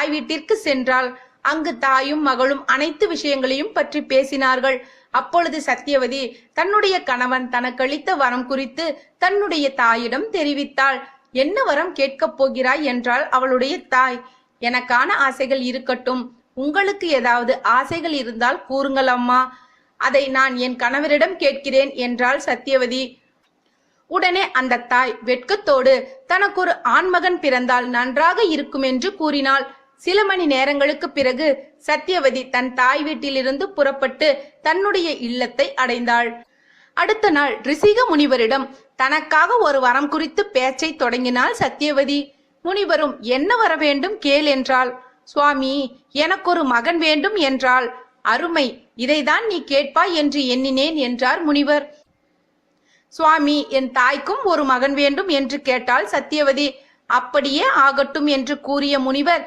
தாய் வீட்டிற்கு சென்றாள். அங்கு தாயும் மகளும் அனைத்து விஷயங்களையும் பற்றி பேசினார்கள். அப்பொழுது சத்தியவதி தன்னுடைய கணவன் தனக்களித்த வரம் குறித்து தன்னுடைய தாயிடம் தெரிவித்தாள். என்ன வரம் கேட்கப் போகிறாய் என்றாள் அவளுடைய தாய். எனக்கான ஆசைகள் இருக்கட்டும், உங்களுக்கு ஏதாவது ஆசைகள் இருந்தால் கூறுங்கள் அம்மா, அதை நான் என் கணவரிடம் கேட்கிறேன் என்றாள் சத்தியவதி. உடனே அந்த தாய் வெட்கத்தோடு தனக்கு ஒரு ஆண்மகன் பிறந்தால் நன்றாக இருக்கும் என்று கூறினாள். சில மணி நேரங்களுக்கு பிறகு சத்தியவதி தன் தாய் வீட்டிலிருந்து புறப்பட்டு தன்னுடைய இல்லத்தை அடைந்தாள். அடுத்த நாள் ரிஷிக முனிவரிடம் தனக்காக ஒரு வரம் குறித்து பேச்சை தொடங்கினாள் சத்தியவதி. முனிவரும் என்ன வர வேண்டும் கேள் என்றாள். சுவாமி, எனக்கு ஒரு மகன் வேண்டும் என்றாள். அருமை, இதைதான் நீ கேட்பாய் என்று எண்ணினேன் என்றார் முனிவர். சுவாமி, என் தாய்க்கும் ஒரு மகன் வேண்டும் என்று கேட்டாள் சத்தியவதி. அப்படியே ஆகட்டும் என்று கூறிய முனிவர்